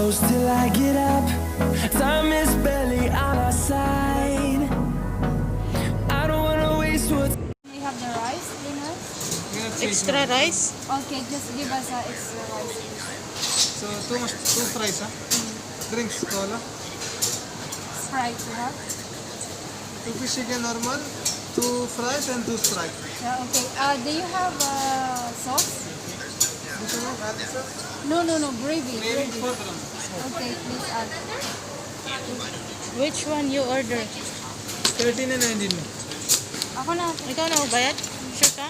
close till I get up. Time is barely on our side. I don't wanna waste what's. You have the rice, dinner? Extra rice? Okay, just give us extra rice. So, two fries, huh? Drinks, cola. Sprite, you have? Two fish chicken normal, two fries, and two Sprite. Yeah, okay. Do you have sauce? Gusto mo, garlic sauce? No, gravy. Maybe Gravy. 4 grams. Okay, please add. Which one you order? 13 and 19. Ako na. Ikaw na magbayad? Sure ka?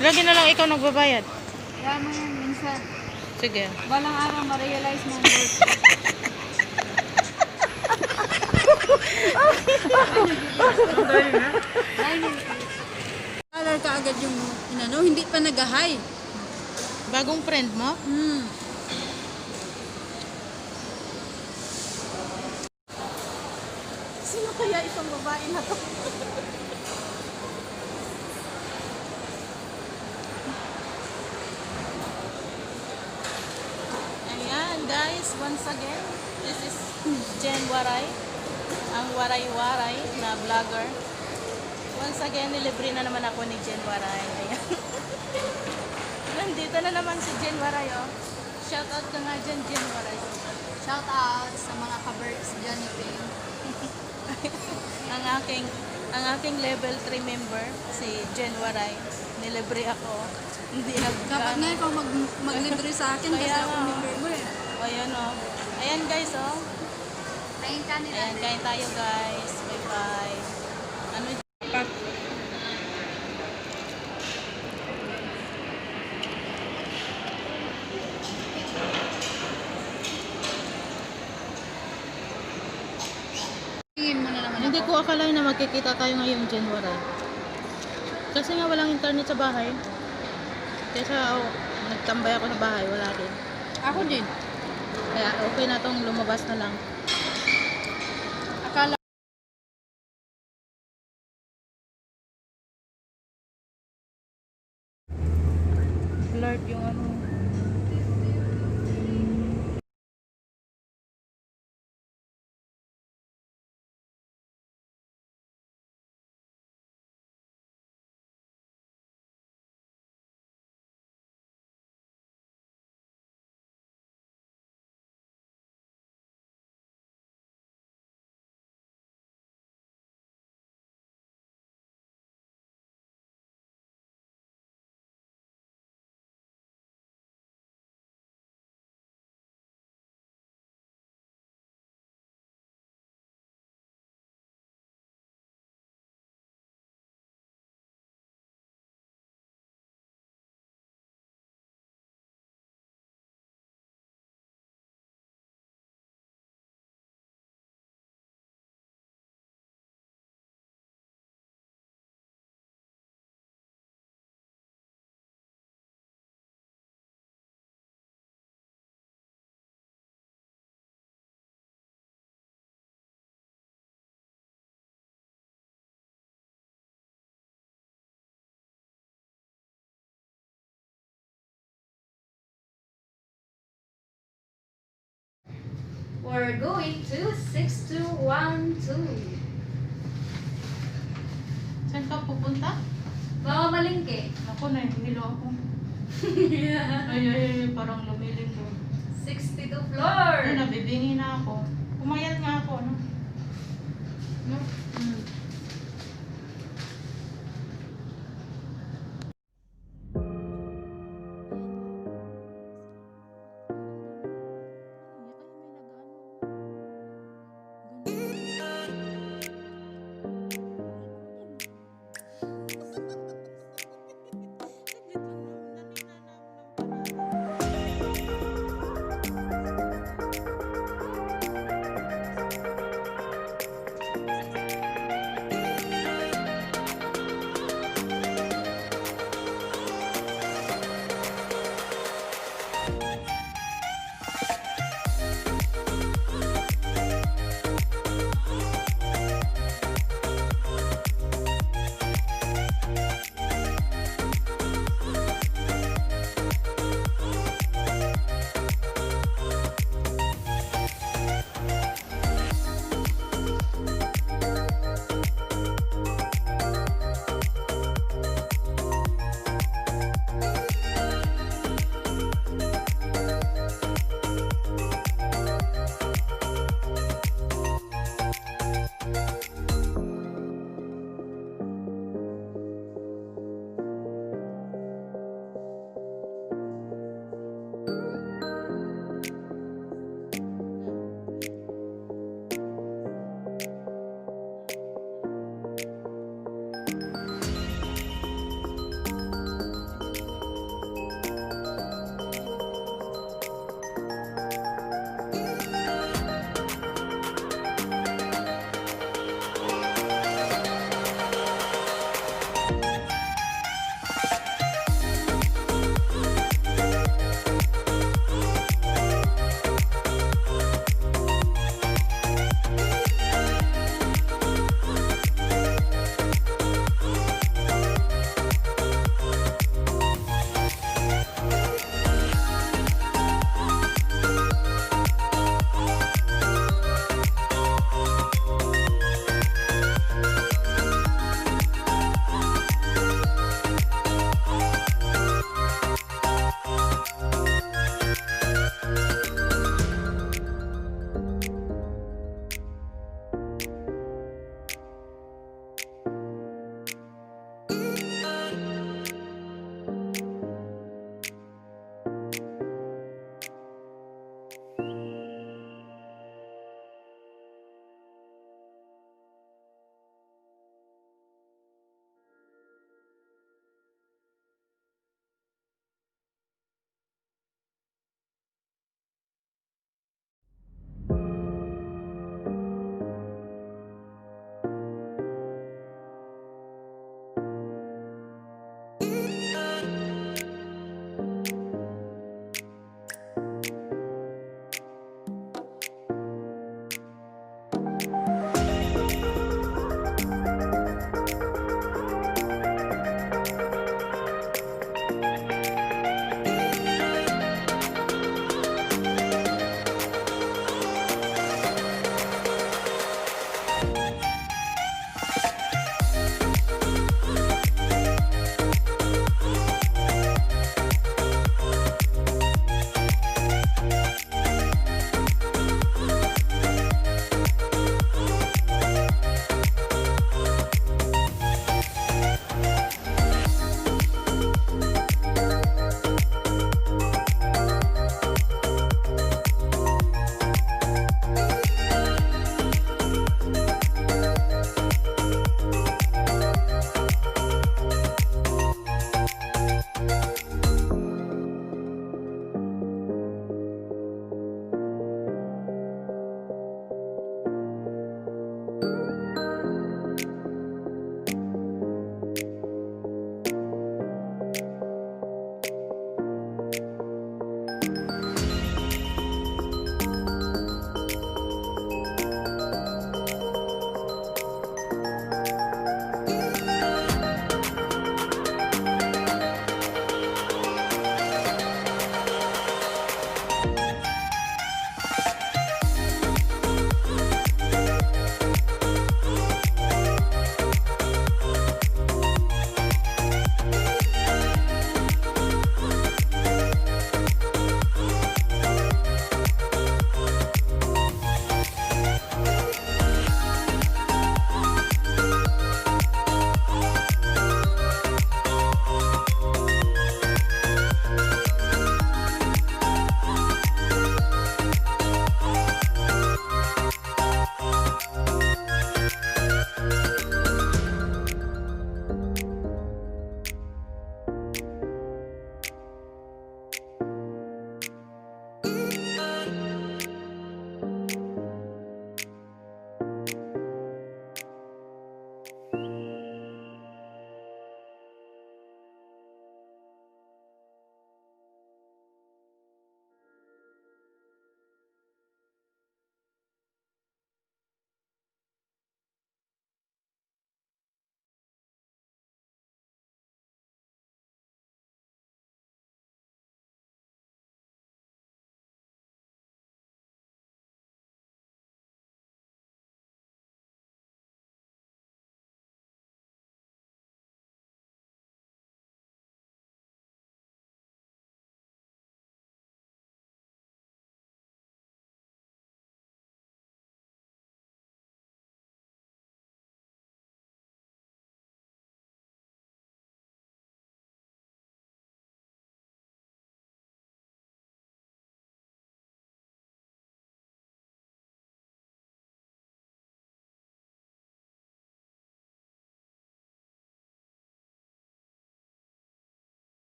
Lagi na lang ikaw nagbabayad. Kaya mo yan, minsan. Sige. Balang araw ma-realize mo ang worth. Color ka agad yung inano, hindi pa nag-high. Bagong friend mo? Sino kaya itong babae na to? Ayan guys, once again, this is Jen Waray, ang waray-waray na vlogger. Once again, nilibre na naman ako ni Jen Waray. Ayan. Nandito na naman si Jen Waray, oh. Shoutout ka nga dyan, Jen Waray. Shout out sa mga ka-birds dyan ni Ping. ang aking level 3 member, si Jen Waray. Nilibre ako. Hindi Dapat nga ikaw mag-libre sa akin kasi Kaya ako nga. member mo eh. Ayan, oh. Ayan guys, oh. Kain ka nila. Ayan, kain tayo guys. Bye-bye. Ano Tingin mo na naman Hindi ako. ko akalain na magkikita tayo ngayong January. Kasi nga walang internet sa bahay. Kaya nagtambay ako sa bahay, wala rin. Ako din. Kaya okay na tong lumabas na lang. Akala Blurred yung ano. we're going to 6212. Saan ka pupunta? Mamalingke. Ako na, hilo ako. Ay, parang lumilim ko. 62 floor. Ay, nabibingi na ako. Pumayat nga ako, no? No?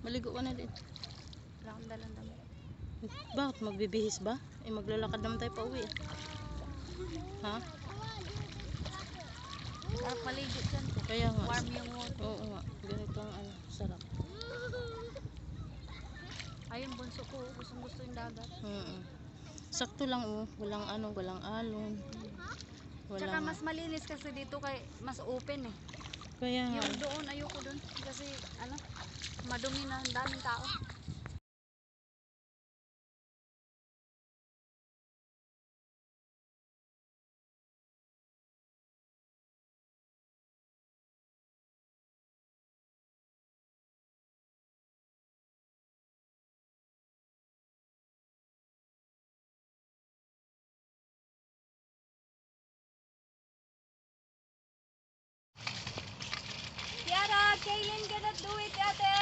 Maligo ka na din. Wala akong dalang damit. Bakit? Magbibihis ba? Eh, maglalakad naman tayo pa uwi. Ha? Sarap maligo dyan. Kaya nga. Warm yung water. Oo nga. Ganito ang ano, sarap. Ayun, bunso ko. Gustong gusto yung dagat. Sakto lang oh. Walang ano, walang alon. Tsaka mas malinis kasi dito kay mas open eh. Kaya nga. Yung doon, ayoko doon. Kasi ano, madumi na, ang daming tao. Tiara, Kaylin cannot do it, ate.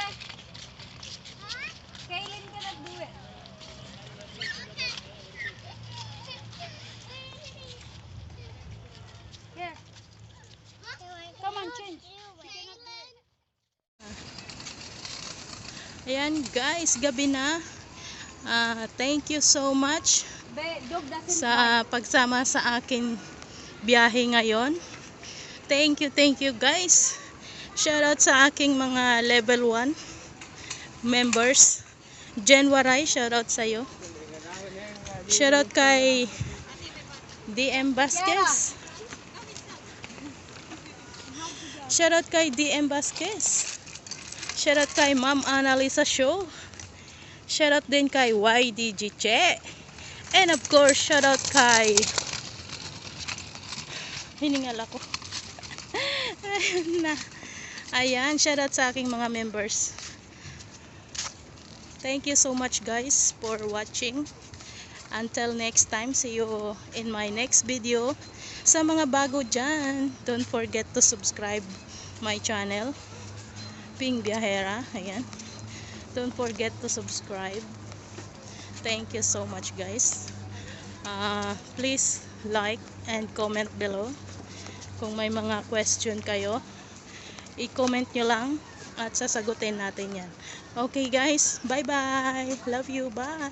Kaylin cannot do it. Here. Come on, change. Ayan guys, gabi na. Thank you so much Dog doesn't sa pagsama sa akin biyahe ngayon. Thank you guys. Shoutout sa aking mga level 1 members. Jen Waray, shoutout sa iyo. Shoutout kay DM Vasquez. Shoutout kay DM Vasquez. Shoutout kay Ma'am Annalisa Show. Shoutout din kay YDG Che. And of course, shoutout kay hiningal ako. Ayan, shoutout sa aking mga members. Thank you so much guys for watching. Until next time, see you in my next video. Sa mga bago dyan, don't forget to subscribe my channel, Ping Biahera. Ayan. Don't forget to subscribe. Thank you so much guys. Please like and comment below. Kung may mga question kayo, i-comment nyo lang at sasagutin natin yan. Okay guys, bye bye. Love you, bye.